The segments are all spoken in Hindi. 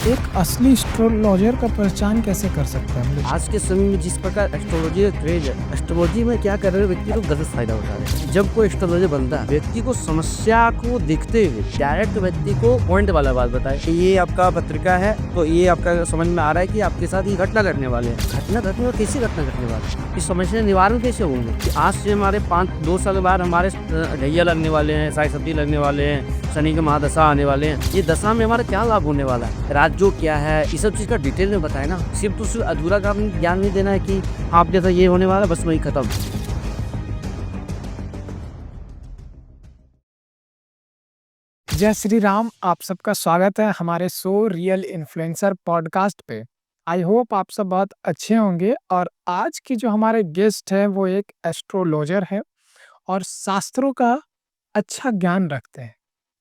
एक असली एस्ट्रोलॉजर का पहचान कैसे कर सकते हैं हम लोग? आज के समय में जिस प्रकार एस्ट्रोलॉजी का क्रेज है, एस्ट्रोलॉजी में क्या कर रहे हैं व्यक्ति को गलत फायदा उठा रहे हैं। जब कोई एस्ट्रोलॉजर बनता है, व्यक्ति को समस्या को देखते हुए डायरेक्ट व्यक्ति को पॉइंट वाला बात बताए कि ये आपका पत्रिका है, तो ये आपका समझ में आ रहा है कि आपके साथ ये घटना घटने वाले हैं। घटना घटने वाले कैसी घटना घटने वाले हैं? इस समस्या निवारण कैसे होंगे? कि आज से हमारे 2 साल बाद हमारे ढैया लगने वाले हैं, साई सती लगने वाले हैं, शनि का महादशा आने वाले हैं। ये दशा में हमारा क्या लाभ होने वाला है, राजयोग क्या है, ये सब चीज का डिटेल में बताए ना। सिर्फ तो सिर्फ अधूरा का ज्ञान नहीं देना है कि आप जैसा ये होने वाला है, बस वही खत्म। जय श्री राम। आप सबका स्वागत है हमारे शो रियल इन्फ्लुएंसर पॉडकास्ट पे। आई होप आप सब बहुत अच्छे होंगे। और आज की जो हमारे गेस्ट है वो एक एस्ट्रोलॉजर है और शास्त्रों का अच्छा ज्ञान रखते हैं।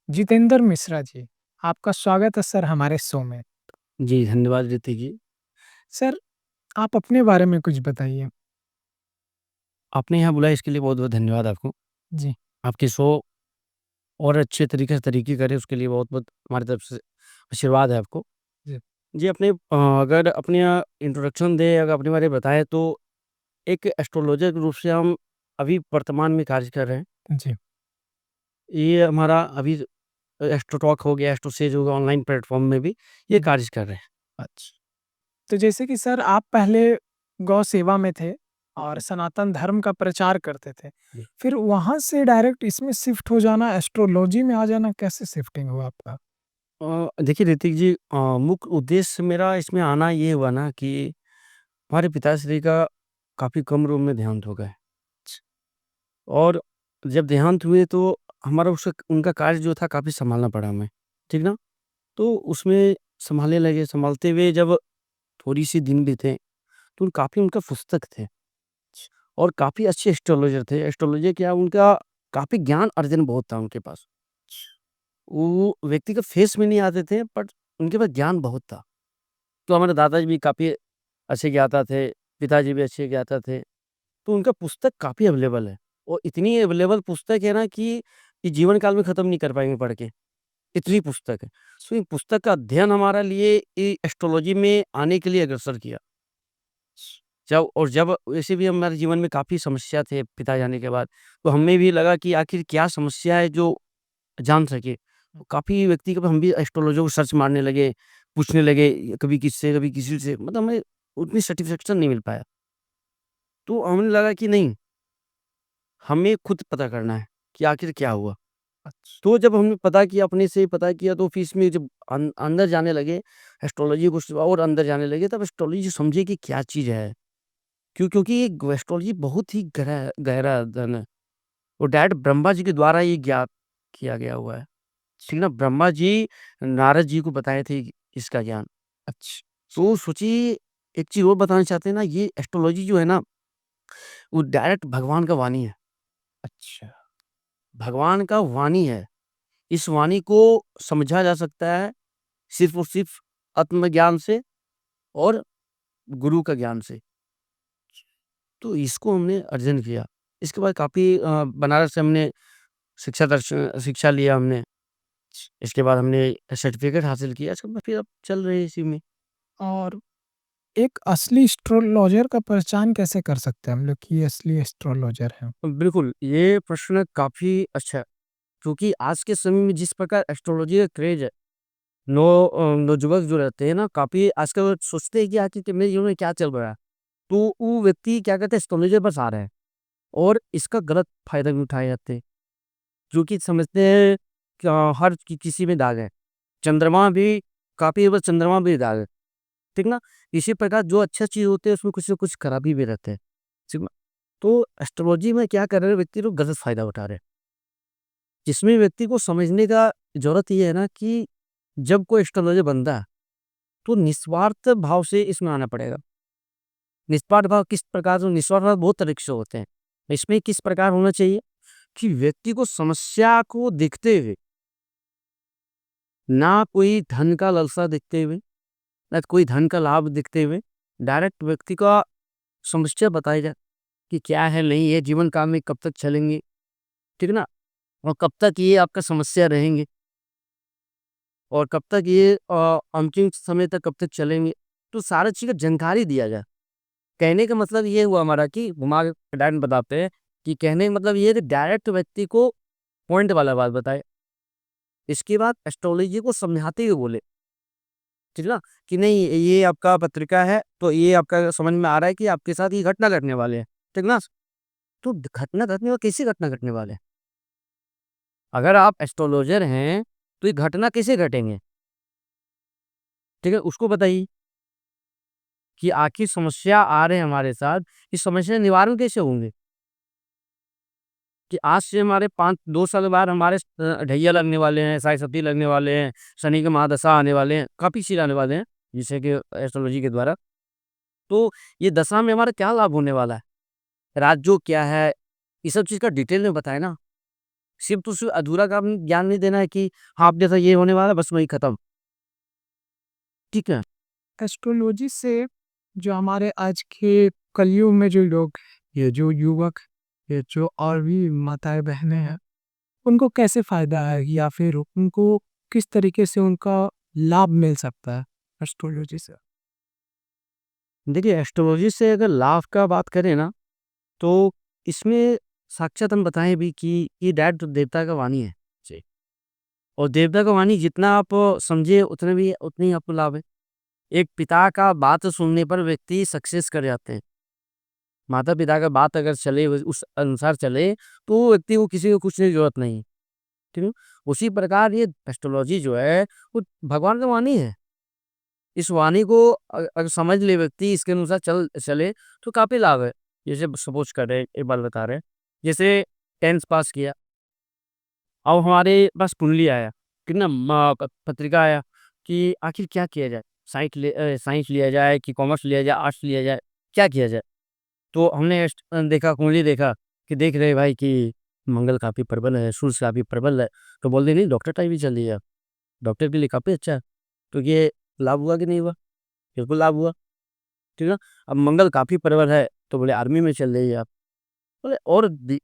जितेंद्र मिश्रा जी, आपका स्वागत है सर हमारे शो में। जी धन्यवाद ऋतिक जी। सर, आप अपने बारे में कुछ बताइए। आपने यहाँ बुलाया इसके लिए बहुत बहुत धन्यवाद आपको। जी। आपकी शो और अच्छे तरीके से तरीके करे उसके लिए बहुत बहुत हमारी तरफ से आशीर्वाद है आपको। जी। जी अपने अगर अपने इंट्रोडक्शन दे, अगर अपने बारे में बताए तो एक एस्ट्रोलॉजर के रूप से हम अभी वर्तमान में कार्य कर रहे हैं। जी। ये हमारा अभी एस्ट्रो टॉक हो गया, एस्ट्रो सेज हो गया, ऑनलाइन प्लेटफॉर्म में भी ये कार्य कर रहे हैं। अच्छा। तो जैसे कि सर आप पहले गौ सेवा में थे और सनातन धर्म का प्रचार करते थे। जी। फिर वहाँ से डायरेक्ट इसमें शिफ्ट हो जाना, एस्ट्रोलॉजी में आ जाना, कैसे शिफ्टिंग हुआ आपका? देखिए ऋतिक जी, मुख्य उद्देश्य मेरा इसमें आना ये हुआ ना कि हमारे पिताश्री का काफ़ी कम उम्र में देहांत हो गए। और जब देहांत हुए तो हमारा उसका उनका कार्य जो था काफ़ी सँभालना पड़ा हमें, ठीक ना? तो उसमें सँभालने लगे, सँभालते हुए जब थोड़ी-सी दिन बीते, तो काफ़ी उनका पुस्तक थे और काफ़ी अच्छे एस्ट्रोलॉजर थे। एस्ट्रोलॉजर क्या, उनका काफ़ी ज्ञान अर्जन बहुत था उनके पास। वो व्यक्ति के फेस में नहीं आते थे, बट उनके पास ज्ञान बहुत था। तो हमारे दादाजी भी काफ़ी अच्छे ज्ञाता थे, पिताजी भी अच्छे ज्ञाता थे। तो उनका पुस्तक काफ़ी अवेलेबल है और इतनी अवेलेबल पुस्तक है ना कि ये जीवन काल में ख़त्म नहीं कर पाएँगे पढ़ के, इतनी पुस्तक है। सो इन पुस्तक का अध्ययन हमारे लिए ये एस्ट्रोलॉजी में आने के लिए अग्रसर किया। जब वैसे भी हमारे जीवन में काफ़ी समस्या थे पिता जाने के बाद, तो हमें भी लगा कि आखिर क्या समस्या है जो जान सके। तो काफ़ी व्यक्ति को हम भी एस्ट्रोलॉजर को सर्च मारने लगे, पूछने लगे, कभी किससे, कभी किसी से, मतलब हमें उतनी सैटिस्फैक्शन नहीं मिल पाया। तो हमें लगा कि नहीं, हमें खुद पता करना है कि आखिर क्या हुआ। अच्छा। तो जब हमने पता किया, अपने से पता किया, तो फिर इसमें जब अंदर जाने लगे, एस्ट्रोलॉजी को और अंदर जाने लगे, तब एस्ट्रोलॉजी समझे कि क्या चीज़ है। क्योंकि ये एस्ट्रोलॉजी बहुत ही गहरा गहरा अध्ययन है और डायरेक्ट ब्रह्मा जी के द्वारा ये ज्ञात किया गया हुआ है। ठीक ना? ब्रह्मा जी नारद जी को बताए थे इसका ज्ञान। अच्छा। तो सोचिए, एक चीज़ और बताना चाहते हैं ना, ये एस्ट्रोलॉजी जो है ना, वो डायरेक्ट भगवान का वाणी है। अच्छा। भगवान का वाणी है। इस वाणी को समझा जा सकता है सिर्फ़ और सिर्फ़ आत्मज्ञान से और गुरु का ज्ञान से। तो इसको हमने अर्जन किया। इसके बाद काफ़ी बनारस से हमने शिक्षा लिया हमने। इसके बाद हमने सर्टिफ़िकेट हासिल किया। इसके बाद फिर अब चल रहे हैं इसी में। और एक असली एस्ट्रोलॉजर का पहचान कैसे कर सकते हैं हम लोग कि ये असली एस्ट्रोलॉजर है? बिल्कुल, ये प्रश्न काफ़ी अच्छा है, क्योंकि आज के समय में जिस प्रकार एस्ट्रोलॉजी का क्रेज़ है, नौजुवक जो रहते हैं ना, काफ़ी आजकल सोचते हैं कि आखिर कि मेरे जीवन में क्या चल रहा है? तो वो व्यक्ति क्या कहते हैं, एस्ट्रोलॉजर पास आ रहे हैं और इसका गलत फ़ायदा भी उठाए जाते हैं। जो कि समझते हैं कि हर किसी में दाग है। चंद्रमा भी काफ़ी बार चंद्रमा भी दाग है, ठीक ना? इसी प्रकार जो अच्छा चीज़ होते हैं उसमें कुछ न कुछ खराबी भी रहते हैं, ठीक ना? तो एस्ट्रोलॉजी में क्या कर रहे हैं, व्यक्ति लोग गलत फ़ायदा उठा रहे हैं। जिसमें व्यक्ति को समझने का ज़रूरत ये है ना कि जब कोई एस्ट्रोलॉजर बनता है, तो निस्वार्थ भाव से इसमें आना पड़ेगा। निस्वार्थ भाव किस प्रकार से? निस्वार्थ भाव बहुत तरीके से होते हैं। इसमें किस प्रकार होना चाहिए कि व्यक्ति को समस्या को देखते हुए, ना कोई धन का लालसा देखते हुए, ना कोई धन का लाभ देखते हुए, डायरेक्ट व्यक्ति का समस्या बताई जाए कि क्या है, नहीं है, जीवन काल में कब तक चलेंगे, ठीक ना? और कब तक ये आपका समस्या रहेंगे। और कब तक ये अंतिम समय तक कब तक चलेंगे, तो सारा चीज़ का जानकारी दिया जाए। कहने का मतलब ये हुआ हमारा कि घुमा के डायरेक्ट बताते हैं कि कहने का मतलब ये है कि डायरेक्ट व्यक्ति को पॉइंट वाला बात बताए। इसके बाद एस्ट्रोलॉजी को समझाते हुए बोले, ठीक ना? कि नहीं ये आपका पत्रिका है, तो ये आपका समझ में आ रहा है कि आपके साथ ये घटना घटने वाले हैं, ठीक ना? तो घटना घटने वाले कैसी घटना घटने वाले हैं? अगर आप एस्ट्रोलॉजर हैं, तो ये घटना कैसे घटेंगे? ठीक है, उसको बताइए कि आखिर समस्या आ रहे हैं हमारे साथ, इस समस्या के निवारण कैसे होंगे? कि आज से हमारे 2 साल बाद हमारे ढैया लगने वाले हैं, साढ़े लगने वाले हैं, शनि के महादशा आने वाले हैं, काफ़ी चीज़ आने वाले हैं, जिससे कि एस्ट्रोलॉजी के द्वारा। तो ये दशा में हमारा क्या लाभ होने वाला है? राजयोग क्या है? ये सब चीज़ का डिटेल में बताएँ ना। सिर्फ़ तो सिर्फ़ अधूरा काम ज्ञान नहीं देना है कि हाँ, आप जैसा ये होने वाला है, बस वही खत्म। ठीक है? एस्ट्रोलॉजी से जो हमारे आज के कलयुग में जो लोग, ये जो युवक, ये जो और भी माताएँ बहनें हैं, उनको कैसे फ़ायदा है या फिर उनको किस तरीके से उनका लाभ मिल सकता है एस्ट्रोलॉजी से? देखिए, एस्ट्रोलॉजी से अगर लाभ का बात करें ना, तो इसमें साक्षात हम बताएँ भी कि ये डायरेक्ट देवता का वाणी है। जी। और देवता का वाणी जितना आप समझे उतनी ही आपको लाभ है। एक पिता का बात सुनने पर व्यक्ति सक्सेस कर जाते हैं। माता-पिता का बात अगर चले उस अनुसार चले, तो वो व्यक्ति को किसी को पूछने की ज़रूरत नहीं है। ठीक है? उसी प्रकार ये एस्ट्रोलॉजी जो है, वो भगवान का वाणी है। इस वाणी को अगर समझ ले व्यक्ति इसके अनुसार चले तो काफ़ी लाभ है। जैसे सपोज़ कर रहे हैं, एक बात बता रहे हैं, जैसे 10th पास किया, अब हमारे पास कुंडली आया, कितना पत्रिका आया कि आखिर क्या किया जाए? साइंस लिया जाए कि कॉमर्स लिया जाए, आर्ट्स लिया जाए, क्या किया जाए? तो हमने देखा कुंडली देखा कि देख रहे भाई कि मंगल काफ़ी प्रबल है, सूर्य काफ़ी प्रबल है, तो बोल दिए नहीं डॉक्टर टाइप ही चलिए आप, डॉक्टर के लिए काफ़ी अच्छा है। तो ये लाभ हुआ कि नहीं हुआ? बिल्कुल लाभ हुआ, ठीक है? अब मंगल काफ़ी प्रबल है, तो बोले आर्मी में चल जाइए आप। बोले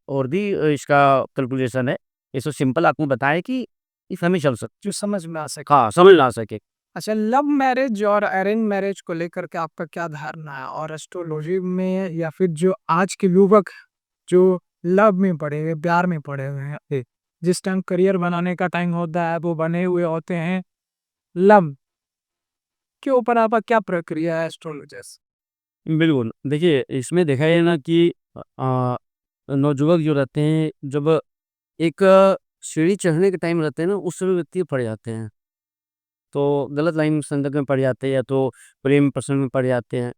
और भी इसका कैलकुलेशन है, ये तो सिंपल आपको बताएँ कि इस हमें चल सक जो समझ में आ सके। हाँ, समझ में आ सके। अच्छा, लव मैरिज और अरेंज मैरिज को लेकर के आपका क्या धारणा है? और एस्ट्रोलॉजी में या फिर जो आज के युवक जो लव में पड़े हुए, प्यार में पड़े हुए हैं, जिस टाइम करियर बनाने का टाइम होता है, वो बने हुए होते हैं लव के ऊपर आपका क्या प्रक्रिया है एस्ट्रोलॉजर से? बिल्कुल, देखिए इसमें देखा है ना कि नवजुवक जो रहते हैं, जब एक सीढ़ी चढ़ने के टाइम रहते हैं ना, उस समय व्यक्ति पड़ जाते हैं। तो गलत लाइन संगत में पड़ जाते हैं या तो प्रेम प्रसंग में पड़ जाते हैं।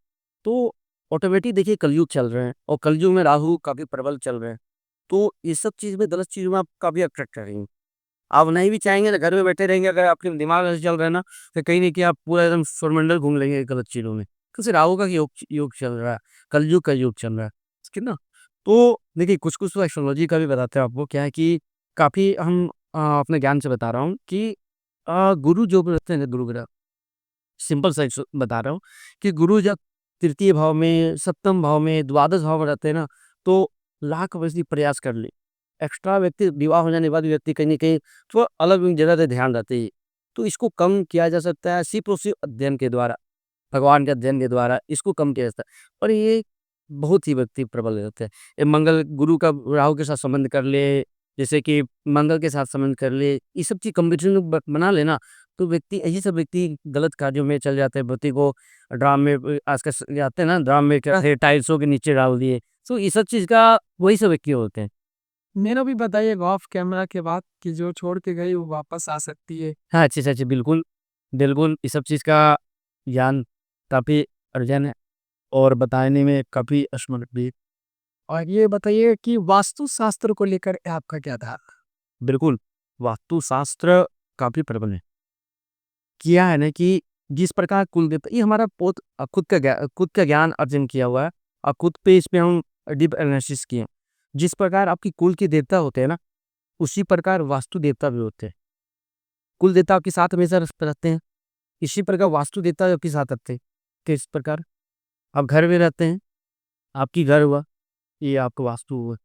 तो ऑटोमेटिक देखिए कलयुग चल रहे हैं और कलयुग में राहु काफ़ी प्रबल चल रहे हैं। तो ये सब चीज़ में गलत चीज़ों में आप काफ़ी अट्रैक्ट करेंगे। आप नहीं भी चाहेंगे तो घर में बैठे रहेंगे, अगर आपके दिमाग ऐसे चल रहा है ना, तो कहीं न कहीं आप पूरा एकदम सौरमंडल घूम लेंगे गलत चीज़ों में। क्योंकि राहु का योग योग चल रहा है, कलयुग का योग चल रहा है, ठीक है ना? तो देखिए कुछ-कुछ तो एस्ट्रोलॉजी का भी बताते हैं आपको, क्या है कि काफ़ी हम अपने ज्ञान से बता रहा हूँ कि गुरु जो भी रहते हैं ना, गुरु ग्रह, सिंपल सा बता रहा हूँ कि गुरु जब तृतीय भाव में, सप्तम भाव में, द्वादश भाव में रहते हैं ना, तो लाख वर्षी प्रयास कर ले, एक्स्ट्रा व्यक्ति विवाह हो जाने के बाद भी व्यक्ति कहीं न कहीं थोड़ा अलग जगह पे ध्यान रहती है। तो इसको कम किया जा सकता है सिर्फ़ और सिर्फ़ अध्ययन के द्वारा, भगवान के अध्ययन के द्वारा इसको कम किया जा सकता है। और ये बहुत ही व्यक्ति प्रबल रहते हैं। ये मंगल गुरु का राहु के साथ संबंध कर ले, जैसे कि मंगल के साथ संबंध कर ले, ये सब चीज़ कॉम्बिनेशन बना ले ना, तो व्यक्ति यही सब व्यक्ति गलत कार्यों में चल जाते हैं, व्यक्ति को ड्राम में आजकल जाते हैं ना, ड्राम में क्या है टाइल्सों के नीचे डाल दिए। तो ये सब चीज़ का वही सब व्यक्ति होते हैं। मेरा भी बताइए ऑफ कैमरा के बाद कि जो छोड़ के गई वो वापस आ सकती है। हाँ, अच्छी से अच्छी बिल्कुल, बिल्कुल ये सब चीज़ का ज्ञान काफ़ी अर्जन है और बताने में काफ़ी असमर्थ भी। और ये बताइए कि वास्तुशास्त्र को लेकर आपका क्या धारणा? बिल्कुल, वास्तुशास्त्र काफ़ी प्रबल है। किया है ना कि जिस प्रकार कुल देवता ये हमारा खुद का ज्ञान अर्जन किया हुआ है और खुद पे इस पे हम डीप एनालिसिस किए हैं। जिस प्रकार आपकी कुल के देवता होते हैं ना, उसी प्रकार वास्तु देवता भी होते हैं। कुल देवता आपके साथ हमेशा रहते हैं, इसी प्रकार वास्तु देवता आपके साथ रहते हैं। किस प्रकार? आप घर में रहते हैं, आपकी घर हुआ, ये आपका वास्तु हुआ,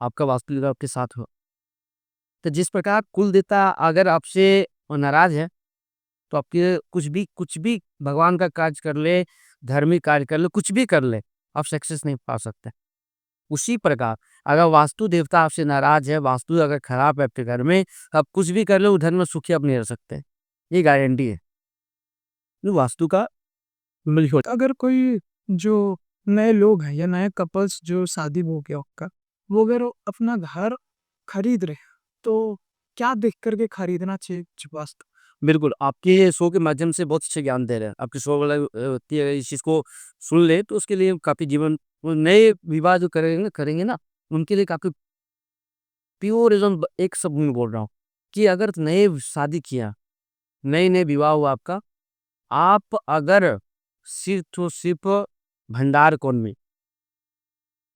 आपका वास्तु देवता आपके साथ हुआ। तो जिस प्रकार कुल देवता अगर आपसे और नाराज़ है, तो आपके कुछ भी भगवान का कार्य कर ले, धार्मिक कार्य कर ले, कुछ भी कर ले, आप सक्सेस नहीं पा सकते। उसी प्रकार अगर वास्तु देवता आपसे नाराज़ है, वास्तु अगर खराब है आपके घर में, आप कुछ भी कर लो, उस घर में सुखी आप नहीं रह सकते। ये गारंटी है। ये वास्तु का बिल्कुल। अगर कोई जो नए लोग हैं या नए कपल्स जो शादी हो गया उनका, वो अगर अपना घर खरीद रहे हैं, तो क्या देख कर के खरीदना चाहिए वास्तु? बिल्कुल, आपके शो के माध्यम से बहुत अच्छे ज्ञान दे रहे हैं। आपके शो वाला व्यक्ति अगर इस चीज़ को सुन ले, तो उसके लिए काफ़ी जीवन वो नए विवाह जो करेंगे ना, उनके लिए काफ़ी प्योर एकदम एक शब्द में बोल रहा हूँ कि अगर नए शादी किया, नए-नए विवाह हुआ आपका, आप अगर सिर्फ़ तो सिर्फ़ भंडार कौन में,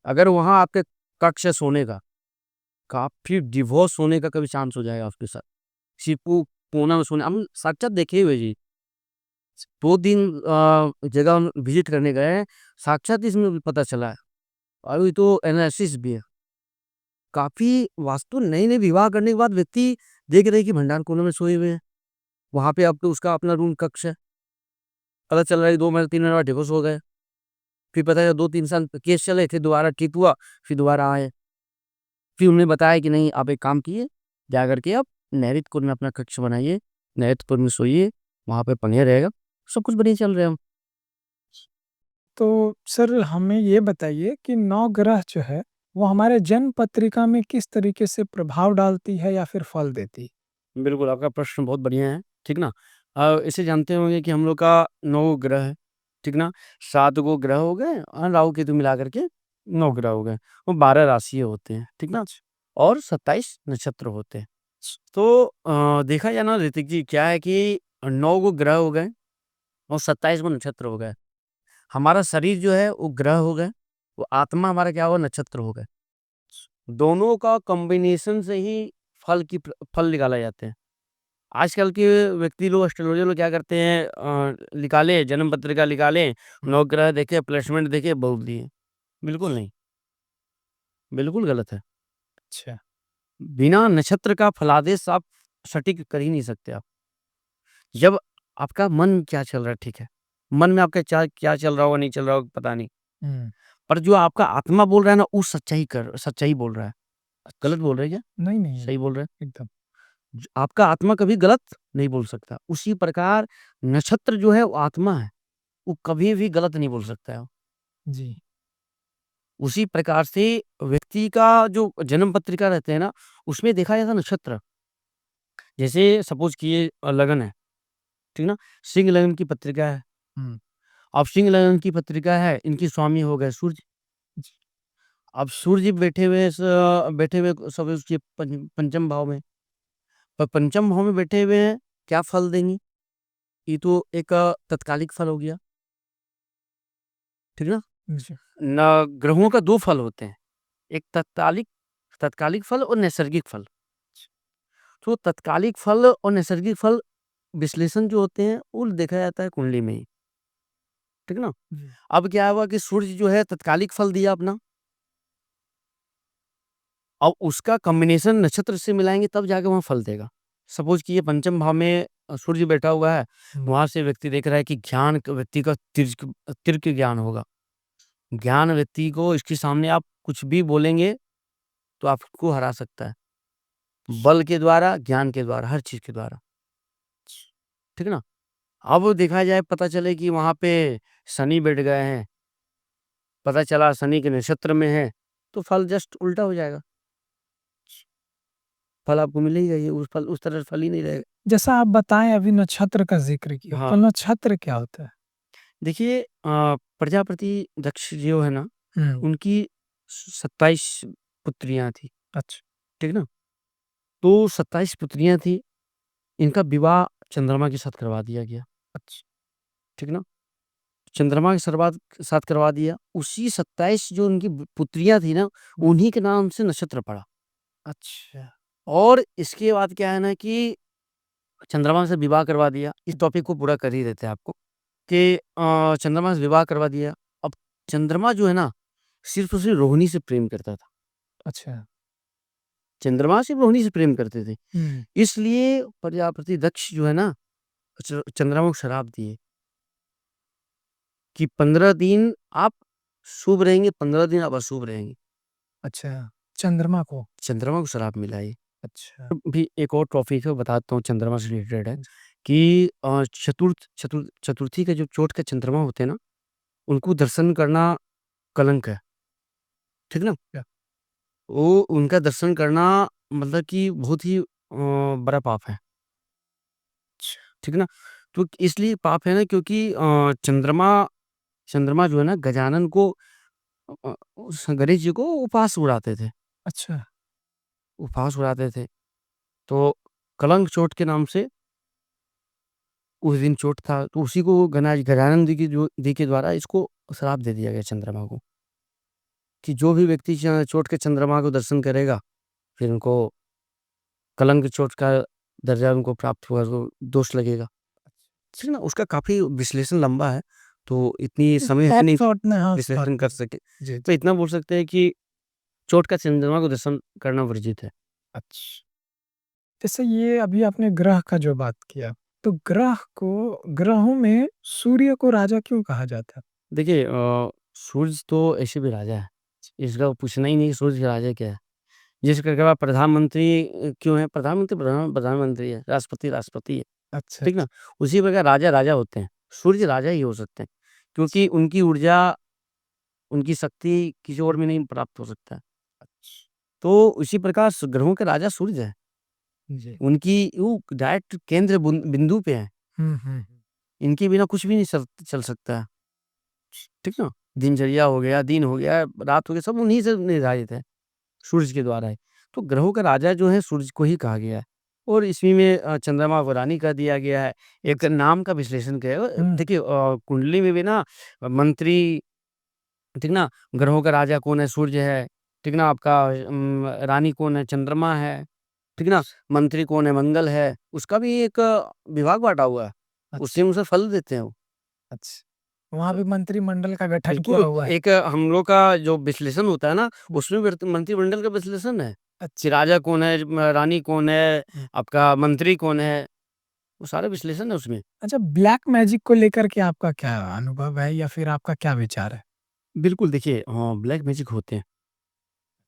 अगर वहाँ आपके कक्ष है सोने का, काफ़ी डिवोर्स होने का कभी चांस हो जाएगा आपके साथ। सिर्फ़ वो कोना में सोने हम साक्षात देखे हुए जी। 2 दिन जगह हम विज़िट करने गए हैं, साक्षात इसमें भी पता चला है। अभी तो एनालिसिस भी है। काफ़ी वास्तु नए-नए विवाह करने के बाद व्यक्ति देख रहे हैं कि भंडार कोने में सोए हुए हैं। वहाँ पे अब तो उसका अपना रूम कक्ष है। पता चल रहा है 2 महीने 3 महीने बाद डिवोर्स हो गए। फिर पता चला 2-3 साल केस चले, फिर दोबारा ठीक हुआ, फिर दोबारा आए। फिर उन्होंने बताया कि नहीं आप एक काम कीजिए, जा कर के आप नैऋत्य कोण में अपना कक्ष बनाइए, नैऋत्य कोण में सोइए, वहाँ पे बढ़िया रहेगा। सब कुछ बढ़िया चल रहा है। तो सर हमें ये बताइए कि नौ ग्रह जो है, वो हमारे जन्म पत्रिका में किस तरीके से प्रभाव डालती है या फिर फल देती? बिल्कुल, आपका प्रश्न बहुत बढ़िया है, ठीक ना? इसे जानते होंगे कि हम लोग का 9 ग्रह है, ठीक ना? 7 गो ग्रह हो गए राहु केतु मिला कर के 9 ग्रह हो गए। वो 12 राशियाँ होते हैं, ठीक ना? अच्छा। और 27 नक्षत्र होते हैं। तो देखा जाए ना ऋतिक जी क्या है कि 9 गो ग्रह हो गए और 27 गो नक्षत्र हो गए। हमारा शरीर जो है वो ग्रह हो गए, वो आत्मा हमारा क्या हुआ नक्षत्र हो गए। दोनों का कॉम्बिनेशन से ही फल निकाला जाते हैं। आजकल के व्यक्ति लोग एस्ट्रोलॉजर लोग क्या करते हैं निकाले जन्म पत्रिका निकाले, नवग्रह देखे, प्लेसमेंट देखे, बोल दिए। बिल्कुल नहीं, बिल्कुल गलत है। अच्छा। बिना नक्षत्र का फलादेश आप सटीक कर ही नहीं सकते आप। जब आपका मन क्या चल रहा है ठीक है, मन में आपका क्या क्या चल रहा होगा, नहीं चल रहा होगा पता नहीं। हुँ। पर जो आपका आत्मा बोल रहा है ना, वो सच्चाई बोल रहा है। गलत अच्छा। बोल रहा है क्या? नहीं, नहीं, सही बोल रहा है। एकदम। आपका आत्मा कभी गलत नहीं बोल सकता। उसी प्रकार नक्षत्र जो है वो आत्मा है, वो कभी भी गलत नहीं बोल सकता है। जी। उसी प्रकार से व्यक्ति का जो जन्म पत्रिका रहते हैं ना, उसमें देखा जाता है नक्षत्र। जैसे सपोज़ कीजिए लगन है, ठीक ना? सिंह लगन की पत्रिका है। हुँ। अब सिंह लगन की पत्रिका है, इनके स्वामी हो गए सूर्य। जी। अब सूर्य बैठे हुए सब उसके पंचम भाव में। और पंचम भाव में बैठे हुए हैं, क्या फल देंगे? ये तो एक तत्कालिक फल हो गया, ठीक ना? जी। ग्रहों का 2 फल होते हैं, एक तत्कालिक तत्कालिक फल और नैसर्गिक फल। तो तत्कालिक फल और नैसर्गिक फल विश्लेषण जो होते हैं, वो देखा जाता है कुंडली में ही, ठीक ना? जी। अब क्या हुआ कि सूर्य जो है तत्कालिक फल दिया अपना, अब उसका कॉम्बिनेशन नक्षत्र से मिलाएँगे तब जाके वहाँ फल देगा। सपोज़ कीजिए पंचम भाव में सूर्य बैठा हुआ है, हुँ। वहाँ से व्यक्ति देख रहा है कि ज्ञान क व्यक्ति का तीर्थ ज्ञान होगा। ज्ञान व्यक्ति को इसके सामने आप कुछ भी बोलेंगे, तो आपको हरा सकता है। बल के द्वारा, ज्ञान के द्वारा, हर चीज़ के द्वारा, ठीक है ना? अब देखा जाए पता चले कि वहाँ पे शनि बैठ गए हैं, पता चला शनि के नक्षत्र में है, तो फल जस्ट उल्टा हो जाएगा। फल आपको मिलेगा ही उस तरह से फल ही नहीं रहेगा। जैसा आप बताएँ अभी नक्षत्र का ज़िक्र किया, हाँ, तो नक्षत्र क्या होता है? देखिए प्रजापति दक्ष जो है ना, हुँ। उनकी 27 पुत्रियाँ थी, अच्छा। ठीक ना? तो 27 पुत्रियाँ थी, इनका विवाह चंद्रमा के साथ करवा दिया गया, अच्छा। ठीक ना? चंद्रमा के साथ करवा दिया, उसी 27 जो उनकी पुत्रियाँ थी ना, उन्हीं के नाम से नक्षत्र पड़ा। अच्छा। और इसके बाद क्या है ना कि चंद्रमा से विवाह करवा दिया, इस टॉपिक को पूरा कर ही देते हैं आपको कि चंद्रमा से विवाह करवा दिया। अब चंद्रमा जो है ना, सिर्फ़ और सिर्फ़ रोहिणी से प्रेम करता था, अच्छा। चंद्रमा से रोहिणी से प्रेम करते थे। हुँ। इसलिए प्रजापति दक्ष जो है ना, चंद्रमा को श्राप दिए कि 15 दिन आप शुभ रहेंगे, 15 दिन आप अशुभ रहेंगे। अच्छा, चंद्रमा को। चंद्रमा को श्राप मिला ये। अच्छा। भी एक और टॉपिक है, बताता हूँ, चंद्रमा से रिलेटेड है जी। कि चतुर्थी के जो चोट के चंद्रमा होते हैं ना, उनको दर्शन करना कलंक है, ठीक ना? क्या? वो उनका दर्शन करना मतलब कि बहुत ही बड़ा पाप है, अच्छा। ठीक ना? तो इसलिए पाप है ना, क्योंकि चंद्रमा चंद्रमा जो है ना, गजानन को उस गणेश जी को अच्छा। उपहास उड़ाते थे। तो कलंक चोट के नाम से उस दिन चोट था, तो उसी को गजानन जी के द्वारा इसको श्राप दे दिया गया चंद्रमा को, कि जो भी व्यक्ति चोट के चंद्रमा को दर्शन करेगा, फिर उनको कलंक चोट का दर्जा उनको प्राप्त होगा, तो दोष लगेगा। ठीक ना? उसका काफ़ी विश्लेषण लंबा है, तो इतनी समय है नहीं शॉर्ट में हाँ, शॉर्ट विश्लेषण कर में। सके। जी, तो जी। इतना बोल सकते हैं कि चोट का चंद्रमा को दर्शन करना वर्जित है। अच्छा। जैसे ये अभी आपने ग्रह का जो बात किया, तो ग्रहों में सूर्य को राजा क्यों कहा जाता है? देखिए सूर्य तो ऐसे भी राजा है, इसका पूछना ही नहीं कि सूर्य का राजा क्या है? जिसके बाद प्रधानमंत्री क्यों है? प्रधानमंत्री प्रधानमंत्री है, राष्ट्रपति राष्ट्रपति है, अच्छा, ठीक ना? अच्छा। उसी प्रकार राजा राजा होते हैं, सूर्य राजा ही हो सकते हैं, क्योंकि उनकी ऊर्जा, उनकी शक्ति किसी और में नहीं प्राप्त हो सकता है। अच्छा। तो उसी प्रकार ग्रहों के राजा सूर्य है, जी। उनकी वो डायरेक्ट केंद्र बिंदु पे है, हुँ, हुँ, हुँ। इनके बिना कुछ भी नहीं चल सकता है, ठीक ना? दिनचर्या हो गया, दिन हो गया, रात हो गया, सब उन्हीं से निर्धारित है, सूरज के द्वारा है। तो ग्रहों का राजा जो है सूरज को ही कहा गया है, और इसी में चंद्रमा को रानी कह दिया गया है। एक नाम का विश्लेषण किया है। हुँ। देखिए कुंडली में भी ना मंत्री, ठीक ना? ग्रहों का राजा कौन है? सूर्य है, ठीक ना? आपका रानी कौन है? चंद्रमा है, ठीक ना? मंत्री कौन है? मंगल है। उसका भी एक विभाग बाँटा हुआ है, उससे अच्छा, उसे फल देते हैं वो। अच्छा। वहाँ भी मंत्रिमंडल का गठन किया बिल्कुल, हुआ है। एक हम लोग का जो विश्लेषण होता है ना, हुँ। उसमें मंत्रिमंडल का विश्लेषण है, कि अच्छा। राजा कौन है, रानी कौन है, हुँ। आपका मंत्री कौन है, वो सारा विश्लेषण है उसमें। अच्छा, ब्लैक मैजिक को लेकर के आपका क्या अनुभव है या फिर आपका क्या विचार है? बिल्कुल देखिए ब्लैक मैजिक होते हैं,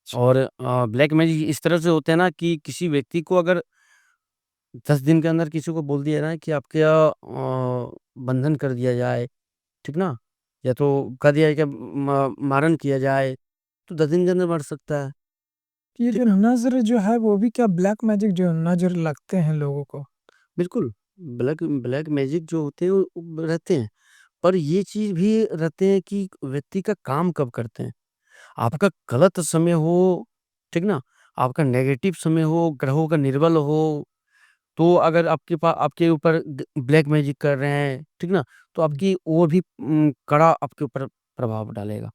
अच्छा। और ब्लैक मैजिक इस तरह से होते हैं ना, कि किसी व्यक्ति को अगर 10 दिन के अंदर किसी को बोल दिया जाए कि आपका बंधन कर दिया जाए, ठीक ना? या तो कह दिया जाए कि मारण किया जाए, तो 10 दिन के अंदर मर सकता है। ये ठीक, जो नज़्र जो है वो भी क्या ब्लैक मैजिक जो नज़र लगते हैं लोगों को? बिल्कुल, ब्लैक ब्लैक मैजिक जो होते हैं वो रहते हैं, पर ये चीज़ भी रहते हैं कि व्यक्ति का काम कब करते हैं। आपका गलत समय हो, ठीक ना? आपका नेगेटिव समय हो, ग्रहों का निर्बल हो, तो अगर आपके ऊपर ब्लैक मैजिक कर रहे हैं, ठीक ना? तो हुँ। आपकी और भी कड़ा आपके ऊपर प्रभाव डालेगा,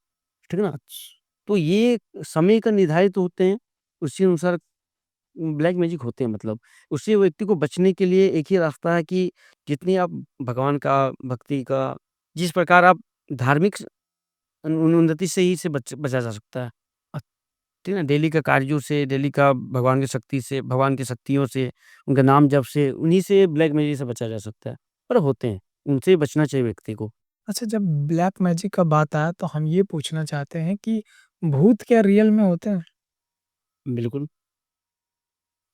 ठीक ना? अच्छा। तो ये समय का निर्धारित होते हैं, उसी अनुसार ब्लैक मैजिक होते हैं मतलब। उसी व्यक्ति को बचने के लिए एक ही रास्ता है कि जितनी आप भगवान का, भक्ति का, जिस प्रकार आप धार्मिक उन्नति से ही से बचा जा सकता है। ठीक है ना? डेली का कार्यों से, डेली का भगवान की शक्ति से, भगवान की शक्तियों से, उनका नाम जप से, उन्हीं से ब्लैक मैजिक से बचा जा सकता है। पर होते हैं, उनसे बचना चाहिए व्यक्ति को। अच्छा, जब ब्लैक मैजिक का बात आया तो हम ये पूछना चाहते हैं कि भूत क्या रियल में होते हैं? बिल्कुल,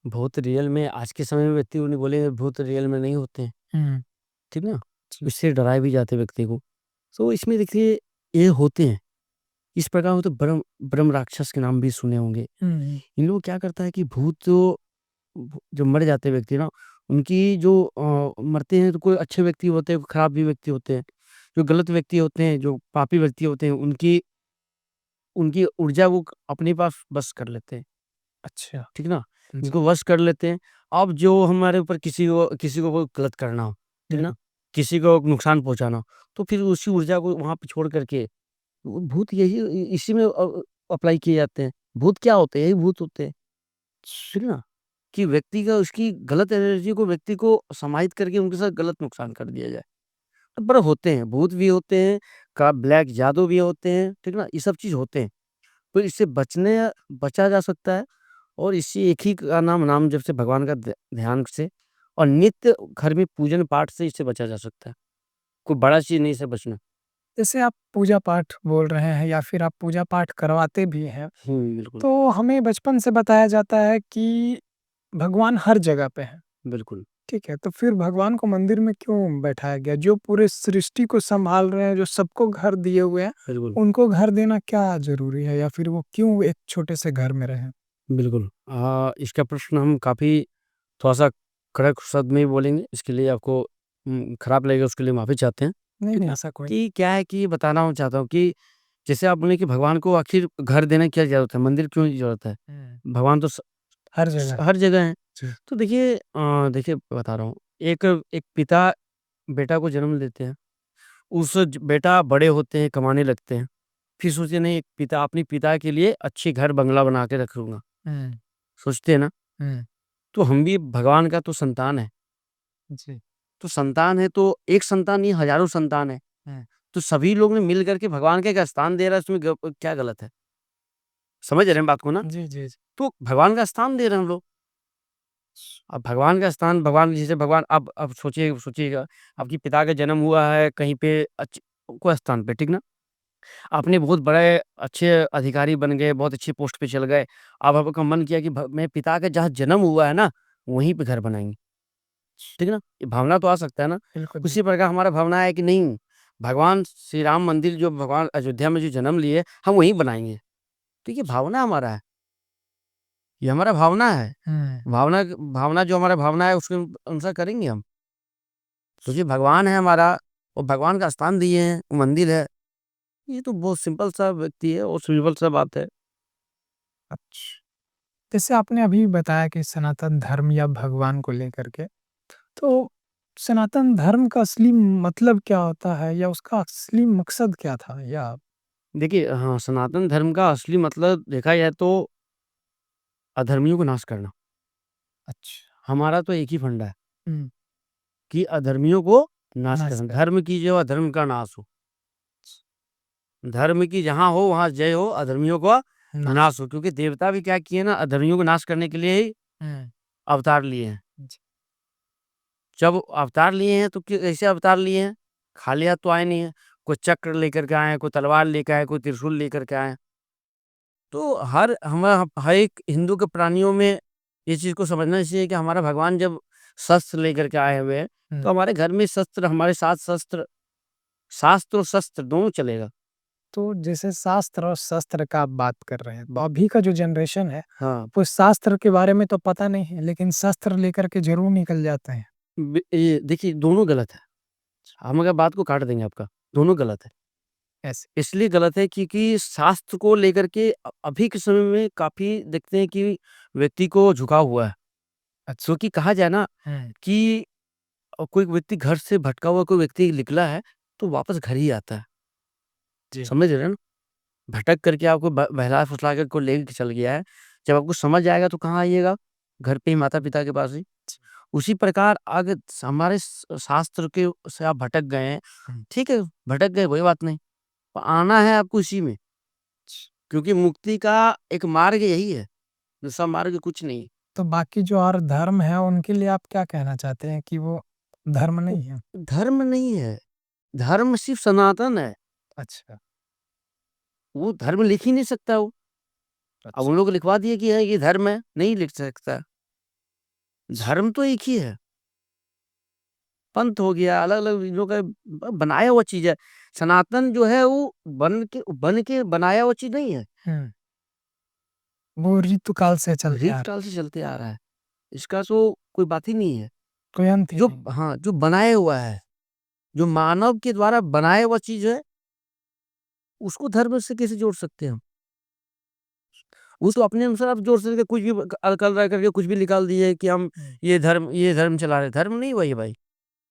भूत रियल में आज के समय में व्यक्ति उन्हें बोलेंगे भूत रियल में नहीं होते हैं, हुँ। ठीक ना? जी। इससे डराए भी जाते हैं व्यक्ति को। तो इसमें देखिए ये होते हैं, इस प्रकार होते ब्रह्म ब्रह्म राक्षस के नाम भी सुने होंगे। हुँ, हुँ। इन लोग क्या करता है कि भूत जो मर जाते हैं व्यक्ति ना, उनकी जो मरते हैं तो कोई अच्छे व्यक्ति होते हैं, खराब भी व्यक्ति होते हैं। जो गलत व्यक्ति होते हैं, जो पापी व्यक्ति होते हैं, उनकी उनकी ऊर्जा वो अपने पास बस कर लेते हैं, अच्छा। ठीक ना? जी। उनको वश कर लेते हैं। अब जो हमारे ऊपर किसी को कोई गलत करना हो, ठीक हुँ। ना? किसी को नुकसान पहुँचाना हो, तो फिर उसी ऊर्जा को वहाँ पे छोड़ कर के वो भूत इसी में अप्लाई किए जाते हैं। भूत क्या होते हैं? यही भूत होते हैं, ठीक है ना? कि व्यक्ति का उसकी गलत एनर्जी को व्यक्ति को समाहित करके उनके साथ गलत नुकसान कर दिया जाए। पर होते हैं, भूत भी होते हैं, का ब्लैक जादू भी होते हैं, ठीक है ना? ये सब चीज़ होते हैं। तो इससे बचा जा सकता है, और इसी एक ही का नाम जप से भगवान का ध्यान से और नित्य घर में पूजन पाठ से इससे बचा जा सकता है। कोई बड़ा चीज़ नहीं इससे बचना। जैसे आप पूजा-पाठ बोल रहे हैं या फिर आप पूजा-पाठ करवाते भी हैं, बिल्कुल, तो हमें बचपन से बताया जाता है कि भगवान हर जगह पे हैं, बिल्कुल, ठीक है? तो फिर भगवान को मंदिर में क्यों बैठाया गया? जो पूरे सृष्टि को सँभाल रहे हैं, जो सबको घर दिए हुए हैं, बिल्कुल, उनको घर देना क्या ज़रूरी है या फिर वो क्यों एक छोटे से घर में रहें? बिल्कुल। इसका प्रश्न हम काफ़ी थोड़ा-सा कड़क शब्द में ही बोलेंगे, इसके लिए आपको खराब लगेगा उसके लिए माफ़ी चाहते हैं। नहीं, ठीक नहीं है? ऐसा कोई कि क्या है कि बताना मैं चाहता हूँ कि जैसे आप बोले कि भगवान को आखिर घर देने की क्या ज़रूरत है? मंदिर क्यों की ज़रूरत है? हुँ, भगवान तो हर जगह। हर जगह हैं। जी। तो देखिए देखिए बता रहा हूँ, एक एक पिता बेटा को जन्म देते हैं, उस ज बेटा बड़े होते हैं, कमाने लगते हैं, फिर सोचते हैं नहीं पिता अपने पिता के लिए अच्छी घर बंगला बना के रखूँगा, हुँ, सोचते हैं ना? हुँ, तो हम भी भगवान का तो संतान है, जी। तो संतान है तो एक संतान नहीं हज़ारों संतान है, हुँ, तो सभी लोग ने मिल कर के भगवान का एक स्थान दे रहा है उसमें क्या गलत है? समझ रहे हैं बात को ना? जी, जी, जी। तो भगवान का स्थान दे रहे हैं हम लोग। अब भगवान का स्थान भगवान जैसे भगवान अब सोचिएगा आपके पिता का जन्म हुआ है कहीं पे कोई स्थान पे, ठीक ना? आपने बहुत बड़े अच्छे अधिकारी बन गए, बहुत अच्छी पोस्ट पे चल गए। अब आपका मन किया कि भ मेरे पिता का जहाँ जन्म हुआ है ना, वहीं पे घर बनाएँगे, ठीक है ना? ये भावना तो आ सकता है ना? बिल्कुल, उसी प्रकार हमारा भावना है कि नहीं, भगवान श्री राम मंदिर जो भगवान अयोध्या में जो जन्म लिए, हम वहीं बनाएँगे। तो ये भावना हमारा है, ये हमारा भावना है। हुँ। भावना भावना जो हमारा भावना है उसके अनुसार करेंगे हम। तो ये भगवान है हमारा और भगवान का स्थान दिए हैं, वो मंदिर है। ये तो बहुत सिंपल सा व्यक्ति है और सिंपल सा बात है। अच्छा। जैसे आपने अभी बताया कि सनातन धर्म या भगवान को लेकर के, तो सनातन धर्म का असली मतलब क्या होता है या उसका असली मकसद क्या था? या देखिए हाँ, सनातन धर्म का असली मतलब देखा जाए तो अधर्मियों को नाश करना। अच्छा। हमारा तो एक ही फंडा है हुँ, कि अधर्मियों को नाश नाश करना। कर धर्म कीजिए और अधर्म का नाश हो। धर्म की जहाँ हो वहाँ जय हो, अधर्मियों का नाश। नाश हो। क्योंकि देवता भी क्या किए ना अधर्मियों को नाश करने के लिए ही हुँ, अवतार लिए हैं। जी। जब अवतार लिए हैं तो कैसे अवतार लिए हैं? खाली हाथ तो आए नहीं हैं। कोई चक्र लेकर के आए हैं, कोई तलवार लेके आए हैं, कोई त्रिशूल लेकर के आए हैं। तो हर एक हिंदू के प्राणियों में ये चीज़ को समझना चाहिए कि हमारा भगवान जब शस्त्र लेकर के आए हुए हैं, हुँ, तो हमारे घर में शस्त्र हमारे साथ शास्त्र और शस्त्र दोनों चलेगा। तो जैसे शास्त्र और शस्त्र का आप बात कर रहे हैं, तो अभी का जो जनरेशन है, हाँ, वो शास्त्र के बारे में तो पता नहीं है, लेकिन शस्त्र लेकर के ज़रूर निकल जाते हैं। ये देखिए दोनों गलत है। हम अगर बात को काट देंगे आपका, दोनों गलत है। ऐसे। इसलिए गलत है क्योंकि शास्त्र को लेकर के अभी के समय में काफ़ी देखते हैं कि व्यक्ति को झुकाव हुआ है। अच्छा। क्योंकि कहा जाए ना हुँ, कि कोई व्यक्ति घर से भटका हुआ कोई व्यक्ति निकला है, तो वापस घर ही आता है। जी। समझ रहे हैं ना? भटक करके आपको बहला-फुसला कर को लेके चल गया है। जब आपको समझ आएगा तो कहाँ आइएगा? घर पे ही माता-पिता के पास ही। उसी प्रकार अगर हमारे शास्त्र के से आप भटक गए हैं, हुँ, ठीक है, भटक गए कोई बात नहीं। पर आना है आपको इसी में, क्योंकि मुक्ति का एक मार्ग यही है, दूसरा मार्ग कुछ नहीं है। तो बाकी जो और धर्म है, उनके लिए आप क्या कहना चाहते हैं कि वो धर्म वो नहीं है? धर्म नहीं है, धर्म सिर्फ़ सनातन है। अच्छा, वो धर्म लिख ही नहीं सकता वो। अब अच्छा, उन लोग लिखवा दिए कि हाँ, ये धर्म है, नहीं लिख सकता। अच्छा। धर्म तो एक ही है। पंथ हो गया, अलग-अलग चीज़ों का बनाया हुआ चीज़ है। सनातन जो है वो बन के बनाया हुआ चीज़ नहीं है। हुँ, वो ऋतुकाल से चलते आ रहा रीत-काल से चलते आ रहा है। इसका तो कोई बात ही नहीं है। कोई अंत ही जो नहीं। हाँ, जो बनाया हुआ है, जो मानव के द्वारा बनाया हुआ चीज़ है, उसको धर्म से कैसे जोड़ सकते हैं हम? वो तो अपने अनुसार आप जोड़ सकते हैं, कुछ भी अकल रह करके कुछ भी निकाल दिए कि हम हुँ, ये धर्म चला रहे हैं। धर्म नहीं हुआ ये भाई।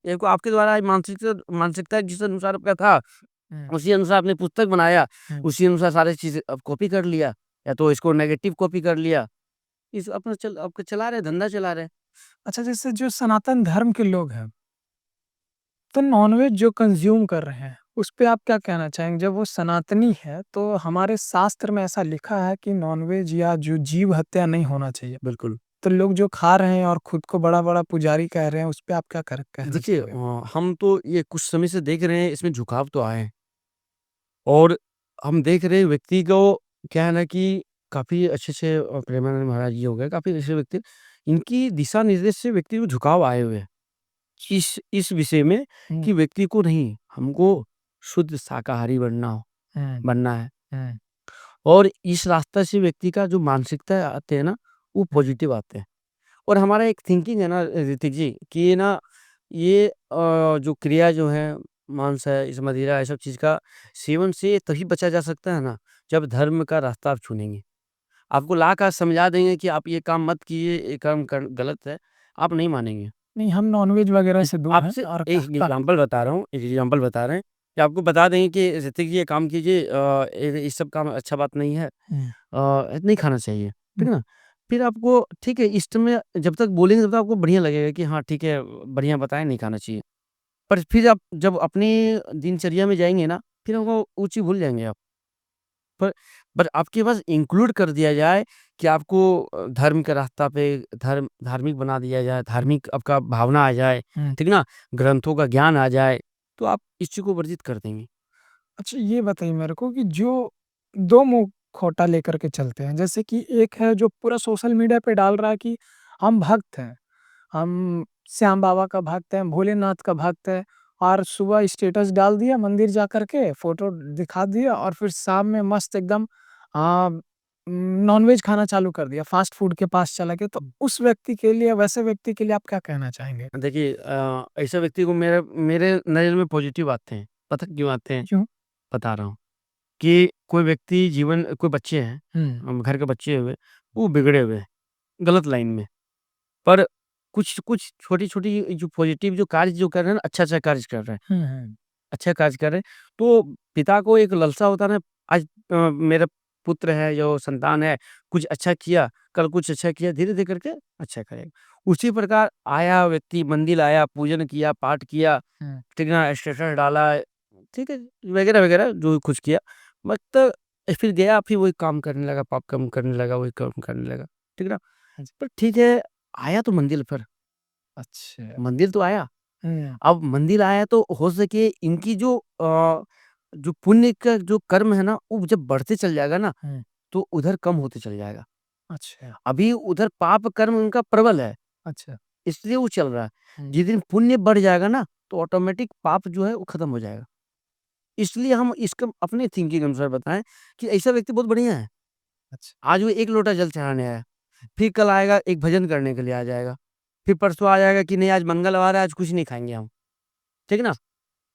ये को आपके द्वारा मानसिकता जिस अनुसार आपका था, हुँ, उसी अनुसार आपने पुस्तक बनाया, हुँ। उसी अनुसार सारी चीज़ें अब कॉपी कर लिया, या तो इसको नेगेटिव कॉपी कर लिया। इस अपना आपका चला रहे हैं, धंधा चला रहे हैं। अच्छा जैसे जो सनातन धर्म के लोग हैं, तो नॉनवेज जो कंज़्यूम कर रहे हैं, उस पे आप क्या कहना चाहेंगे? जब वो सनातनी है, तो हमारे शास्त्र में ऐसा लिखा है कि नॉन-वेज या जो जीव हत्या नहीं होना चाहिए। बिल्कुल। तो लोग जो खा रहे हैं और खुद को बड़ा-बड़ा पुजारी कह रहे हैं, उस पे आप क्या कहना देखिए चाहेंगे? हम तो ये कुछ समय से देख रहे हैं, इसमें झुकाव तो आए हैं और हम देख रहे हैं व्यक्ति को क्या है ना कि काफ़ी अच्छे-अच्छे प्रेमानंद महाराज जी हो गए, काफ़ी अच्छे व्यक्ति, इनकी दिशा निर्देश से व्यक्ति को झुकाव आए हुए हैं। इस विषय में हुँ, कि व्यक्ति को नहीं, हमको शुद्ध शाकाहारी हुँ, बनना है हुँ, और इस रास्ते से व्यक्ति का जो मानसिकता आते हैं ना, वो हुँ, पॉजिटिव आते हैं। और हमारा एक थिंकिंग है ना ऋतिक जी कि ये ना ये जो क्रिया जो है, मांस है, इस मदिरा ये सब चीज़ का सेवन से तभी बचा जा सकता है ना, जब धर्म का रास्ता आप चुनेंगे। आपको ला कर समझा देंगे कि आप ये काम मत कीजिए, ये काम कर गलत है, आप नहीं मानेंगे। नहीं, हम नॉन-वेज वगैरह इस से दूर हैं आपसे और एक एग्ज़ाम्पल बता रहा हूँ, एक एग्ज़ाम्पल बता रहे हैं कि आपको बता देंगे कि ऋतिक जी ये काम कीजिए ये सब काम अच्छा बात नहीं है। हुँ, नहीं खाना चाहिए, हुँ, ठीक है ना? फिर आपको ठीक है, इस समय जब तक बोलेंगे तब तक आपको बढ़िया लगेगा कि हाँ, ठीक है, बढ़िया बताए नहीं खाना चाहिए। पर फिर आप जब अपनी दिनचर्या में जाएँगे ना, फिर वो चीज़ भूल जाएँगे आप। पर पर आपके पास इंक्लूड कर दिया जाए कि आपको धर्म के रास्ता पे धार्मिक बना दिया जाए, धार्मिक आपका भावना आ जाए, हुँ। ठीक ना? ग्रंथों का ज्ञान आ जाए, तो आप इस चीज़ को वर्जित कर देंगे। अच्छा, ये बताइए मेरे को कि जो 2 मुखौटा लेकर के चलते हैं, जैसे कि एक है जो पूरा सोशल मीडिया पे डाल रहा है कि हम भक्त हैं, हम श्याम बाबा का भक्त हैं, भोलेनाथ का भक्त है और सुबह स्टेटस डाल दिया मंदिर जा कर के, फ़ोटो दिखा दिया और फिर शाम में मस्त एकदम नॉनवेज खाना चालू कर दिया, फ़ास्ट फूड के पास चला गया। तो उस व्यक्ति के लिए, वैसे व्यक्ति के लिए आप क्या कहना चाहेंगे? देखिए ऐसे व्यक्ति को मेरे मेरे नज़र में पॉज़िटिव आते हैं। पता क्यों आते हैं? क्यों? बता रहा हूँ कि कोई व्यक्ति कोई बच्चे हैं, हुँ, घर के बच्चे हुए, वो बिगड़े हुए हैं, गलत लाइन में। पर कुछ छोटी-छोटी जो पॉज़िटिव जो कार्य जो कर रहे हैं ना, अच्छा-अच्छा कार्य कर रहे हैं। हुँ, हुँ, अच्छा कार्य कर रहे हैं, तो पिता को एक लालसा होता है ना, आज मेरा पुत्र है, जो संतान है, कुछ अच्छा किया, कल कुछ अच्छा किया, धीरे-धीरे करके अच्छा करेगा। उसी प्रकार आया व्यक्ति, मंदिर आया, पूजन किया, पाठ किया, हुँ। ठीक है ना, स्टेटस डाला, ठीक है, वगैरह-वगैरह जो कुछ किया, मतलब फिर गया, फिर वही काम करने लगा, पाप कर्म करने लगा, वही कर्म करने लगा, ठीक है ना? हाँ जी। पर ठीक है, आया तो मंदिर पर, अच्छा। मंदिर तो आया। हुँ, अब मंदिर आया तो हो सके इनकी जो पुण्य का जो कर्म है ना, वो जब बढ़ते चल जाएगा ना, हुँ। तो उधर कम होते चल जाएगा। अच्छा, अभी उधर पाप कर्म उनका प्रबल है, अच्छा। इसलिए वो चल रहा है। हुँ, जिस दिन पुण्य बढ़ जाएगा ना, तो ऑटोमेटिक पाप जो है वो खत्म हो जाएगा। इसलिए हम इसको अपने थिंकिंग अनुसार बताएँ कि ऐसा व्यक्ति बहुत बढ़िया है। अच्छा। आज वो 1 लोटा जल चढ़ाने आया, फिर कल आएगा एक भजन करने के लिए आ जाएगा, फिर परसों आ जाएगा कि नहीं आज मंगलवार है, आज कुछ नहीं खाएँगे हम, ठीक है ना?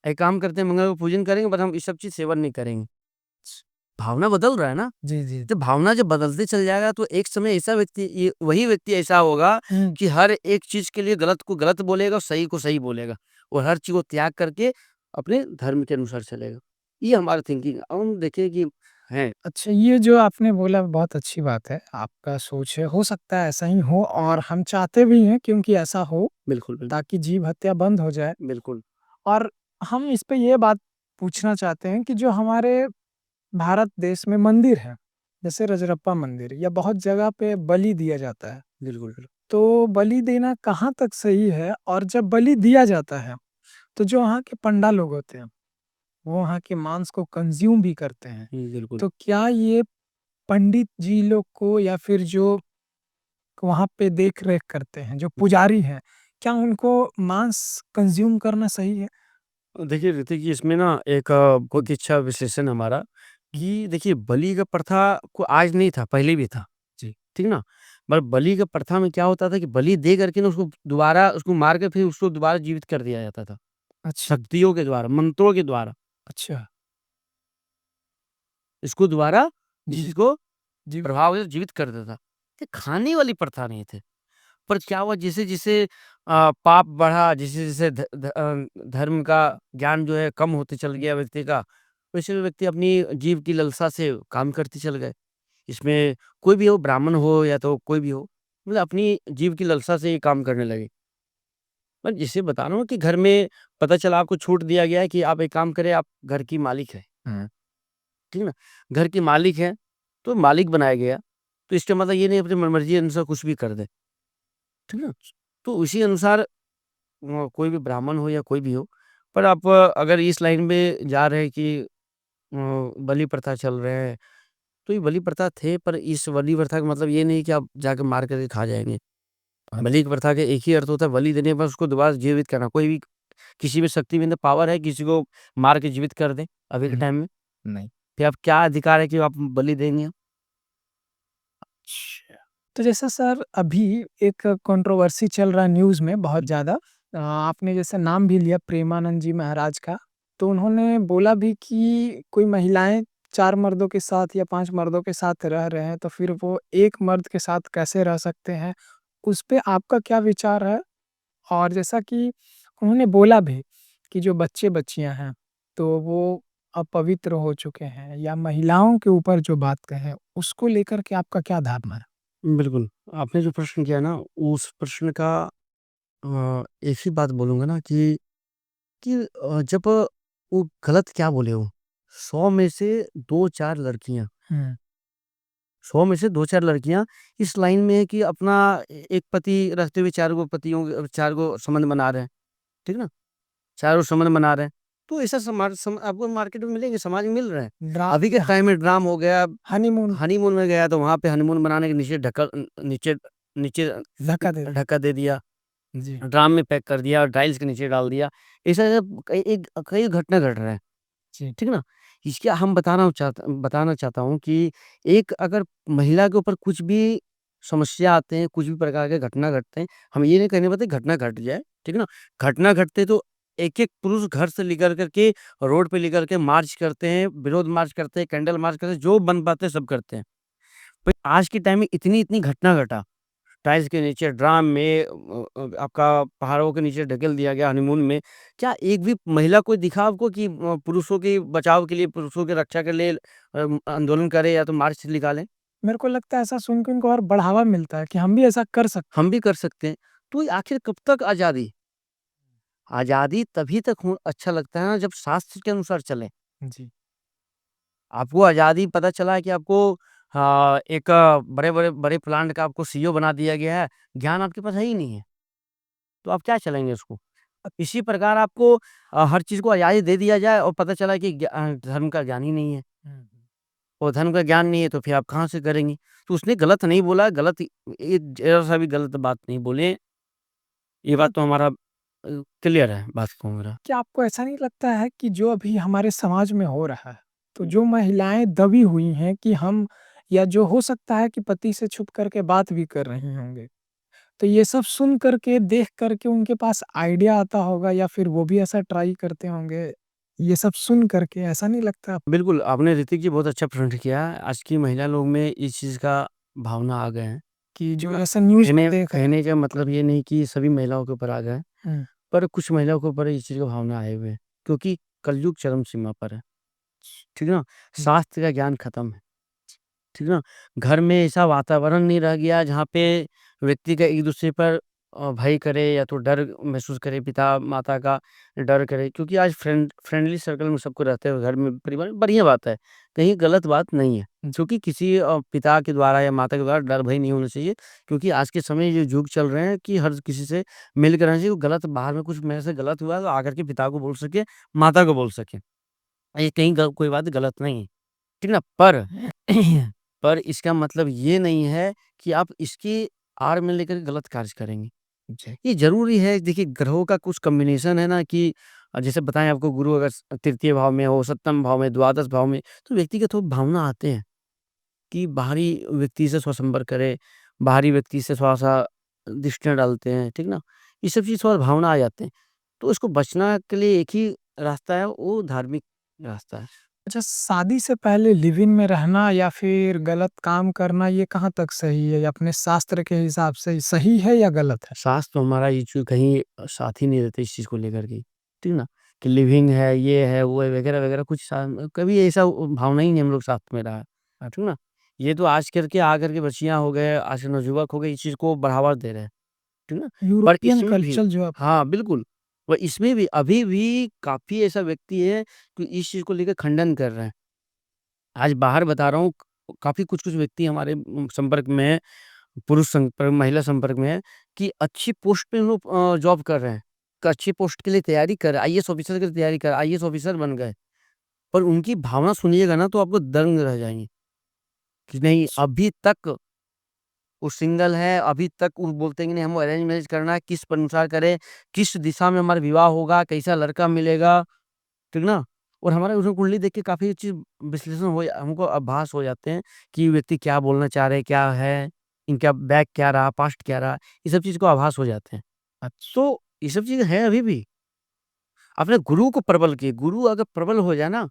एक काम करते हैं, मंगल को पूजन करेंगे, बट हम ये सब चीज़ सेवन नहीं करेंगे। भावना बदल रहा है ना, जी, जी। जब भावना जब बदलते चल जाएगा तो एक समय ऐसा व्यक्ति ये वही व्यक्ति ऐसा होगा हुँ, कि हर एक चीज़ के लिए गलत को गलत बोलेगा और सही को सही बोलेगा और हर चीज़ को त्याग करके अपने धर्म के अनुसार चलेगा। ये हमारा थिंकिंग है। अब हम देखें कि हैं अच्छा, ये जो आपने बोला बहुत अच्छी बात है, आपका सोच है, हो सकता है ऐसा ही हो और हम चाहते भी हैं क्योंकि ऐसा हो बिल्कुल, बिल्कुल, ताकि जीव हत्या बंद हो जाए। बिल्कुल। और हम इस पे ये बात पूछना चाहते हैं कि जो हमारे भारत देश में मंदिर हैं, जैसे रजरप्पा मंदिर या बहुत जगह पे बलि दिया जाता है, बिल्कुल, बिल्कुल। तो बलि देना कहाँ तक सही है? और जब बलि दिया जाता है, तो जो वहाँ के पंडा लोग होते हैं, वो वहाँ के मांस को कंज़्यूम भी करते हैं। हुँ, बिल्कुल। तो क्या ये पंडित जी लोग को या फिर जो वहाँ पे देख-रेख करते हैं, जो पुजारी हैं, क्या उनको मांस कंज़्यूम करना सही है? देखिए ऋतिक जी इसमें ना एक बहुत ही अच्छा विश्लेषण हमारा हुँ, कि देखिए बलि का प्रथा को आज नहीं था, पहले भी था। जी। ठीक ना? पर बलि का प्रथा में क्या होता था कि बलि दे करके ना उसको दोबारा उसको मार के फिर उसको दोबारा जीवित कर दिया जाता था। अच्छा, शक्तियों के द्वारा, मंत्रों के द्वारा। अच्छा। इसको दोबारा जी, इसको जी। प्रभाव से जीवित कर देता था। ये खाने वाली प्रथा नहीं थी। पर क्या हुआ जैसे-जैसे पाप बढ़ा, जैसे-जैसे धर्म का ज्ञान जो है कम होते चल गया व्यक्ति का, वैसे व्यक्ति अपनी जीव की लालसा से काम करते चल गए। इसमें कोई भी हो, ब्राह्मण हो या तो कोई भी हो, मतलब अपनी जीव की लालसा से ये काम करने लगे। मैं जिसे बता रहा हूँ कि घर में पता चला आपको छूट दिया गया है कि आप एक काम करें, आप घर की मालिक हैं, हुँ, ठीक है ना? घर की मालिक हैं, तो मालिक बनाया गया, तो इसका मतलब ये नहीं अपनी मनमर्ज़ी अनुसार कुछ भी कर दें, ठीक है ना? तो उसी अनुसार कोई भी ब्राह्मण हो या कोई भी हो, पर आप अगर इस लाइन में जा रहे हैं कि बलि प्रथा चल रहे हैं, तो ये बलि प्रथा थे, पर इस बलि प्रथा का मतलब ये नहीं कि आप जाके मार करके खा जाएँगे। बलि की प्रथा का एक ही अर्थ होता है, बलि देने पर उसको दोबारा जीवित करना। कोई भी किसी भी शक्ति में पावर है, किसी को मार के जीवित कर दे अभी के हुँ, टाइम में, नहीं। फिर आप क्या अधिकार है कि आप बलि देंगे? अच्छा। तो जैसा सर अभी एक कंट्रोवर्सी चल रहा है न्यूज़ में बहुत ज़्यादा, आपने जैसे नाम भी लिया प्रेमानंद जी महाराज का, तो उन्होंने बोला भी कि कोई महिलाएँ 4 मर्दों के साथ या 5 मर्दों के साथ रह रहे हैं, तो फिर वो एक मर्द के साथ कैसे रह सकते हैं? उस पे आपका क्या विचार है? और जैसा कि उन्होंने बोला भी कि जो बच्चे-बच्चियाँ हैं, तो वो अपवित्र हो चुके हैं या महिलाओं के ऊपर जो बात कहें, उसको लेकर के आपका क्या धारणा है? बिल्कुल, आपने जो प्रश्न किया ना, उस प्रश्न का एक ही बात बोलूँगा ना कि जब वो गलत क्या बोले वो, 100 में से 2-4 लड़कियाँ हुँ, 100 में से 2-4 लड़कियाँ इस लाइन में है कि अपना एक पति रखते हुए 4 गो पतियों 4 गो संबंध बना रहे हैं, ठीक है ना? चारों संबंध बना रहे हैं। तो ऐसा समाज आपको मार्केट में मिलेंगे, समाज में मिल रहे हैं। ड्रा अभी के टाइम में ड्राम हो गया, हनीमून हनीमून में गया तो वहाँ पे हनीमून बनाने के नीचे नीचे धक्का दे दिया। ढक्का दे दिया, जी, ड्राम में पैक कर दिया और टाइल्स के नीचे डाल दिया। ऐसा कई घटना घट रहा है, जी। ठीक ना? इसके हम बताना चाहता हूँ कि एक अगर महिला के ऊपर कुछ भी समस्या आते हैं, कुछ भी प्रकार के घटना घटते हैं, हम ये नहीं कहने पाते घटना घट जाए, ठीक है ना? घटना घटते तो एक-एक पुरुष घर से लेकर कर के रोड पे लेकर के मार्च करते हैं, विरोध मार्च करते हैं, कैंडल मार्च करते हैं, जो बन पाते हैं सब करते हैं। पर आज के टाइम में इतनी-इतनी घटना घटा, टाइल्स के नीचे, ड्राम में आपका पहाड़ों के नीचे ढकेल दिया गया हनीमून में। क्या एक भी महिला कोई दिखा आपको कि पुरुषों के बचाव के लिए, पुरुषों की रक्षा के लिए आंदोलन करे या तो मार्च निकालें? मेरे को लगता है ऐसा सुन के उनको और बढ़ावा मिलता है कि हम भी ऐसा कर सकते हम भी कर सकते हैं। तो ये आखिर कब तक आज़ादी? आज़ादी तभी तक हो अच्छा लगता है ना जब शास्त्र के अनुसार चलें। हैं। जी। आपको आज़ादी पता चला है कि आपको एक बड़े प्लांट का आपको सीईओ बना दिया गया है, ज्ञान आपके पास है ही नहीं है, तो आप क्या चलाएँगे उसको? इसी प्रकार आपको हर चीज़ को आज़ादी दे दिया जाए और पता चला कि धर्म का ज्ञान ही नहीं है हुँ, हुँ। और धर्म का ज्ञान नहीं है तो फिर आप कहाँ से करेंगे? तो उसने गलत नहीं बोला, गलत एक ज़रा-सा भी गलत बात नहीं बोले, ये बात तो हमारा क्लियर है बात को मेरा। क्या आपको ऐसा नहीं लगता है कि जो अभी हमारे समाज में हो रहा है, तो जो महिलाएँ दबी हुई हैं कि हम या जो हो सकता है कि पति से छुप कर के बात भी कर रही होंगे, तो ये सब सुन कर के, देख कर के उनके पास आइडिया आता होगा या फिर वो भी ऐसा ट्राई करते होंगे, ये सब सुन कर के ऐसा नहीं लगता आपको बिल्कुल, आपने ऋतिक जी बहुत अच्छा प्रश्न किया है। आज की महिला लोग में इस चीज़ का भावना आ गए हैं। कि जो ऐसा न्यूज़ में कहने देख रहे कहने का मतलब ये नहीं कि सभी महिलाओं के ऊपर आ गए हैं, हैं? पर कुछ महिलाओं के ऊपर इस चीज़ का भावना आए हुए हैं, क्योंकि कलयुग चरम सीमा पर है। ठीक है ना? हुँ, शास्त्र का ज्ञान खत्म है। ठीक है ना? घर में ऐसा वातावरण नहीं रह गया जहाँ पे व्यक्ति का एक-दूसरे पर भय करे या तो डर महसूस करे, पिता-माता का डर करे क्योंकि आज फ्रेंडली सर्कल में सबको रहते हुए घर में परिवार में बढ़िया बात है, कहीं गलत बात नहीं है। हुँ, क्योंकि किसी पिता के द्वारा या माता के द्वारा डर भय नहीं होना चाहिए क्योंकि आज के समय ये युग चल रहे हैं कि हर किसी से मिल के रहना चाहिए, गलत बाहर में कुछ मेरे से गलत हुआ है तो आकर के पिता को बोल सके, माता को बोल सके। ये कहीं कोई बात गलत नहीं है। ठीक ना? पर पर इसका मतलब ये नहीं है कि आप इसकी आड़ में लेकर गलत कार्य करेंगे। जी। ये ज़रूरी है देखिए ग्रहों का कुछ कॉम्बिनेशन है ना कि जैसे बताएँ आपको गुरु अगर तृतीय भाव में हो, सप्तम भाव में, द्वादश भाव में, तो व्यक्ति के थोड़ा भावना आते हैं कि बाहरी व्यक्ति से स्वसंपर्क करे, बाहरी व्यक्ति से थोड़ा-सा दृष्टियाँ डालते हैं, ठीक ना? ये सब चीज़ थोड़ा भावना आ जाते हैं। तो इसको बचना के लिए एक ही रास्ता है, वो धार्मिक रास्ता है। अच्छा, शादी से पहले लिव इन में रहना या फिर गलत काम करना ये कहाँ तक सही है? या अपने शास्त्र के हिसाब से सही है या गलत है? शास्त्र तो हमारा ये चीज़ कहीं साथ ही नहीं देते इस चीज़ को लेकर के, ठीक ना? कि लिविंग है, ये है, वो है, वगैरह-वगैरह कुछ कभी ऐसा भावना ही नहीं हम लोग साथ में रहा है, ठीक ना? ये तो आज करके आकर के बच्चियाँ हो गए, आज के नवयुवक हो गए, इस चीज़ को बढ़ावा दे रहे हैं, ठीक है ना? पर यूरोपियन इसमें भी कल्चर जो आप हाँ, बिल्कुल। और इसमें भी अभी भी काफ़ी ऐसा व्यक्ति है कि इस चीज़ को लेके खंडन कर रहे हैं। आज बाहर बता रहा हूँ, काफ़ी कुछ-कुछ व्यक्ति हमारे संपर्क में हैं, पुरुष संपर्क, महिला संपर्क में है कि अच्छी पोस्ट पे वो जॉब कर रहे हैं। क अच्छी पोस्ट के लिए तैयारी कर रहे हैं, आईएएस ऑफिसर की तैयारी कर आईएएस ऑफिसर बन गए। पर उनकी भावना सुनिएगा ना तो आपको दंग रह जाएँगे कि नहीं अभी तक वो सिंगल है, अभी तक वो बोलते हैं कि नहीं हमको अरेंज मैरेज करना है, किस अनुसार करें, किस दिशा में हमारा विवाह होगा, कैसा लड़का मिलेगा, ठीक ना? और हमारा उसमें कुंडली देख के काफ़ी चीज़ विश्लेषण हमको आभास हो जाते हैं कि ये व्यक्ति क्या बोलना चाह रहे हैं, क्या है, इनका बैक क्या रहा, पास्ट क्या रहा, ये सब चीज़ को आभास हो जाते हैं। अच्छा, तो ये सब चीज़ है अभी भी। अपने गुरु को प्रबल किए, गुरु अगर प्रबल हो जाए ना,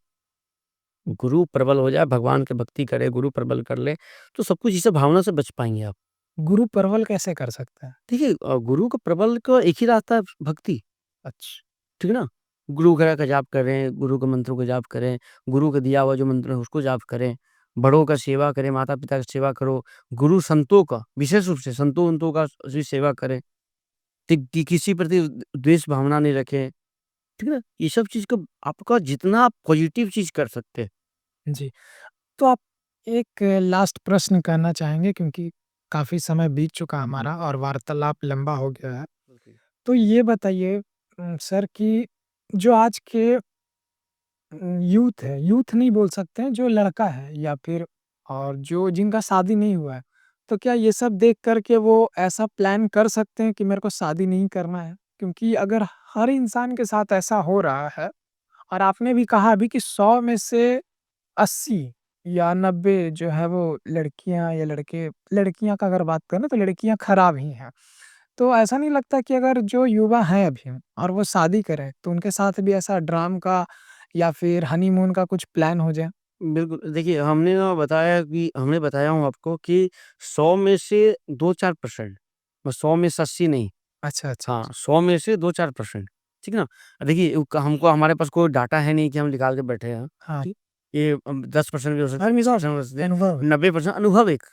गुरु प्रबल हो जाए, भगवान की भक्ति करे, गुरु प्रबल कर ले, तो सब कुछ इस भावना से बच पाएँगे आप। गुरु परवल कैसे कर सकते हैं? देखिए गुरु का प्रबल का एक ही रास्ता है भक्ति, अच्छा, ठीक है ना? गुरु वगैरह का जाप करें, गुरु के मंत्रों का जाप करें, गुरु का दिया हुआ जो मंत्र है उसको जाप करें, बड़ों का सेवा करें, माता-पिता का सेवा करो, गुरु संतों का विशेष रूप से संतों-वंतों का भी सेवा करें, कि किसी प्रति द्वेष भावना नहीं रखें, ठीक है ना? ये सब चीज़ को आपका जितना आप पॉजिटिव चीज़ कर सकते हैं। जी। तो आप एक लास्ट प्रश्न करना चाहेंगे क्योंकि काफ़ी समय बीत चुका हमारा और वार्तालाप लंबा हो गया है। ओके। तो ये बताइए सर कि जो आज के यूथ है, यूथ नहीं बोल सकते हैं, जो लड़का है या फिर और जो जिनका शादी नहीं हुआ है, तो क्या ये सब देख कर के वो ऐसा प्लान कर सकते हैं कि मेरे को शादी नहीं करना है? क्योंकि अगर हर इंसान के साथ ऐसा हो रहा है और आपने भी कहा अभी कि 100 में से 80 या 90 जो है वो लड़कियाँ या लड़के लड़कियाँ का अगर बात करें तो लड़कियाँ खराब ही हैं। तो ऐसा नहीं लगता कि अगर जो युवा हैं अभी और वो शादी करें, तो उनके साथ भी ऐसा ड्राम का या फिर हनीमून का कुछ प्लान हो जाए? बिल्कुल, देखिए हमने बताया हूँ आपको कि 100 में से 2-4% बस 100 में से 80 नहीं। अच्छा, अच्छा, हाँ, अच्छा। 100 में से 2-4% ठीक है ना? देखिए हमको हमारे पास कोई डाटा है नहीं कि हम निकाल के बैठे हैं, हाँ, ठीक? ये 10% भी हो सकता है, 20% हो सकते हैं, अनुभव है। 90% अनुभव एक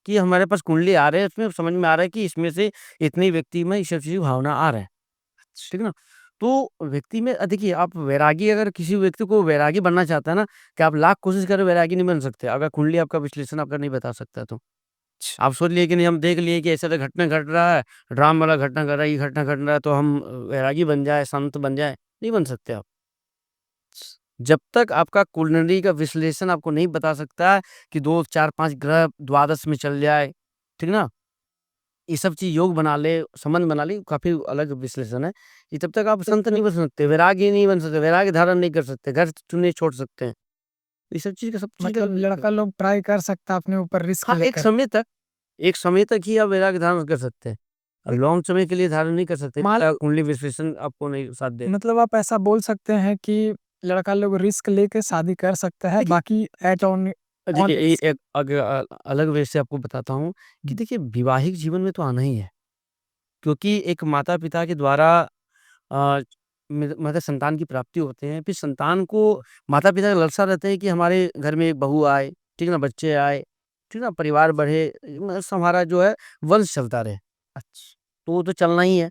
कि हमारे पास कुंडली आ रहे हैं, उसमें समझ में आ रहा है कि इसमें से इतने व्यक्ति में इस सब चीज़ की भावना आ रहा है, ठीक है ना? तो व्यक्ति में देखिए आप वैरागी अगर किसी व्यक्ति को वैरागी बनना चाहता है ना, कि आप लाख कोशिश करें वैरागी नहीं बन सकते, अगर कुंडली आपका विश्लेषण आपका नहीं बता सकता तो। अच्छा, आप सोच लिए कि नहीं हम देख लिए कि ऐसा-ऐसा घटना घट रहा है, ड्राम वाला घटना घट रहा है, ये घटना घट रहा है तो हम वैरागी बन जाए, संत बन जाए, नहीं बन सकते आप। जब तक आपका कुंडली का विश्लेषण आपको नहीं बता सकता कि 2, 4, 5 ग्रह द्वादश में चल जाए, ठीक ना? ये सब चीज़ योग बना ले, संबंध बना ले, काफ़ी अलग विश्लेषण है। कि तब तक आप संत नहीं बन सकते, वैरागी नहीं बन सकते, वैराग्य धारण नहीं कर सकते, घर चुने छोड़ सकते हैं। ये सब चीज़ मतलब का लड़का लोग ट्राई कर सकता है अपने ऊपर रिस्क हाँ, लेकर। एक समय तक ही आप वैराग्य धारण कर सकते हैं। लॉन्ग समय के लिए धारण नहीं कर सकते। मान कुंडली विश्लेषण आपको नहीं साथ दे मतलब आप ऐसा बोल सकते हैं कि लड़का लोग रिस्क लेके शादी कर सकता है, देखिए बाकी एट ऑन ऑन देखिए, ये रिस्क। एक अलग वे से आपको बताता हूँ कि हुँ, देखिए वैवाहिक जीवन में तो आना ही है। क्योंकि एक माता-पिता के द्वारा अ, मतलब संतान की प्राप्ति होते हैं। फिर संतान को माता-पिता का लालसा रहता है कि हमारे घर में एक बहू आए, ठीक है ना? बच्चे आए, ठीक है ना? परिवार बढ़े, हमारा जो है वंश चलता रहे। अच्छा। तो वो तो चलना ही है।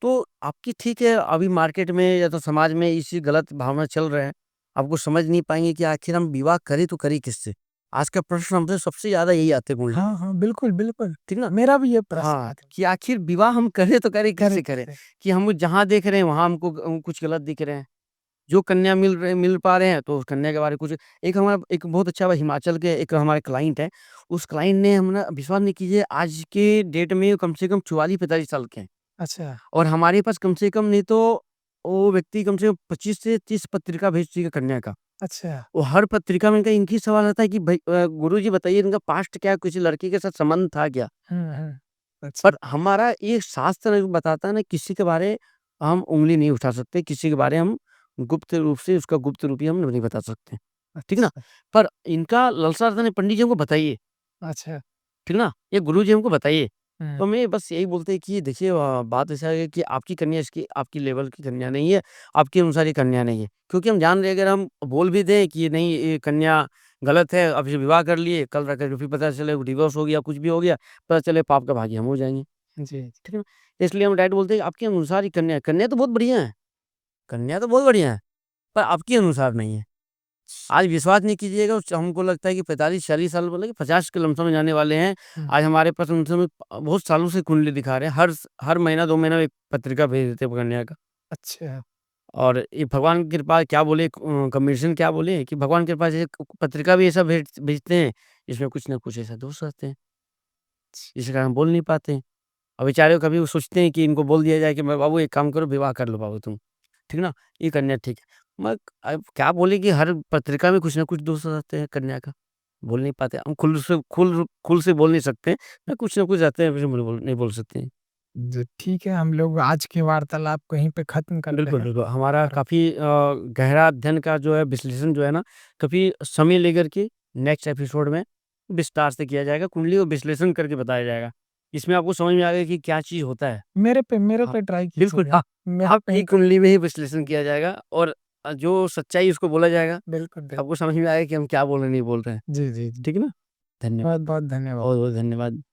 तो आपकी ठीक है, अभी मार्केट में या तो समाज में इसी गलत भावना चल रहे हैं। आपको समझ नहीं पाएँगे कि आखिर हम विवाह करें तो करें किससे? आज का प्रश्न हमसे सबसे ज़्यादा यही आते हैं बोलने, हाँ, हाँ, बिल्कुल, बिल्कुल। ठीक ना? मेरा भी ये प्रश्न हाँ, था। कि आखिर विवाह हम करें तो करें करे किससे करें? कैसे? कि हम जहाँ देख रहे हैं वहाँ हमको कुछ गलत दिख रहे हैं। जो कन्या मिल पा रहे हैं तो उस कन्या के बारे में कुछ एक हमारा एक बहुत अच्छा हिमाचल के एक हमारे क्लाइंट हैं। उस क्लाइंट ने हम ना विश्वास नहीं कीजिए आज के डेट में कम से कम 44-45 साल के हैं। अच्छा। और हमारे पास कम से कम नहीं तो वो व्यक्ति कम से कम 25 से 30 पत्रिका भेज चुके हैं कन्या का। अच्छा। वो हर पत्रिका में इनका एक ही सवाल आता है कि भई गुरुजी बताइए इनका पास्ट क्या है? किसी लड़की के साथ संबंध था क्या? हुँ, हुँ। अच्छा, पर हमारा ये शास्त्र बताता है ना किसी के बारे हम उँगली नहीं उठा सकते, किसी के बारे हम गुप्त रूप से उसका गुप्त रूप ही हम नहीं बता सकते। ठीक ना? अच्छा, पर इनका लालसा रहता है पंडित जी हमको बताइए, अच्छा। ठीक ना? ये गुरुजी हमको बताइए। हुँ, तो मैं बस यही बोलते हैं कि देखिए बात ऐसा है कि आपकी कन्या इसकी आपकी लेवल की कन्या नहीं है, आपके अनुसार ये कन्या नहीं है। क्योंकि हम जान रहे हैं अगर हम बोल भी दें कि ये नहीं ये कन्या गलत है, अब ये विवाह कर लिए, कल रख के फिर पता चले डिवोर्स हो गया, कुछ भी हो गया, पता चले पाप का भागी हम हो जाएँगे। जी। ठीक है ना? इसलिए हम डायरेक्ट बोलते हैं कि आपके अनुसार ही कन्या है। कन्या तो बहुत बढ़िया है, कन्या तो बहुत बढ़िया है, पर आपके अनुसार नहीं है। आज विश्वास नहीं कीजिएगा, हमको लगता है कि 45-40 साल बोले कि 50 के लमसम में जाने वाले हैं। हुँ, आज हमारे पास उनसे में बहुत सालों से कुंडली दिखा रहे हैं। हर महीना 2 महीना में एक पत्रिका भेज देते हैं कन्या का। अच्छा। और ये भगवान की कृपा क्या बोले, कॉम्बिनेशन क्या बोले कि भगवान की कृपा से पत्रिका भी ऐसा भेजते हैं, जिसमें कुछ ना कुछ ऐसा दोष रहते हैं, जिसके कारण हम बोल नहीं पाते हैं। और बेचारे कभी वो सोचते हैं कि इनको बोल दिया जाए कि मैं बाबू एक काम करो, विवाह कर लो बाबू तुम, ठीक ना? ये कन्या ठीक है। मैं अब क्या बोले कि हर पत्रिका में कुछ ना कुछ दोष रहते हैं कन्या का, बोल नहीं पाते। हम खुल से बोल नहीं सकते हैं, कुछ ना कुछ रहते हैं, फिर नहीं बोल सकते हैं। जी, ठीक है, हम लोग आज की वार्तालाप को यहीं पे ख़त्म करते बिल्कुल, हैं बिल्कुल। हमारा और काफ़ी गहरा अध्ययन का जो है विश्लेषण जो है ना, काफ़ी समय लेकर के नेक्स्ट एपिसोड में विस्तार से किया जाएगा। कुंडली को विश्लेषण करके बताया जाएगा। इसमें आपको समझ में आएगा कि क्या चीज़ होता है। मेरे हाँ, पे ट्राई बिल्कुल, कीजिएगा। हाँ। मैं आपकी कहीं कुंडली में ही विश्लेषण किया जाएगा और जो सच्चाई उसको बोला जाएगा। बिल्कुल, आपको समझ में आएगा कि हम क्या बोल रहे हैं, नहीं बोल रहे हैं। जी, जी, जी। ठीक है ना? धन्यवाद। बहुत-बहुत धन्यवाद। बहुत-बहुत धन्यवाद।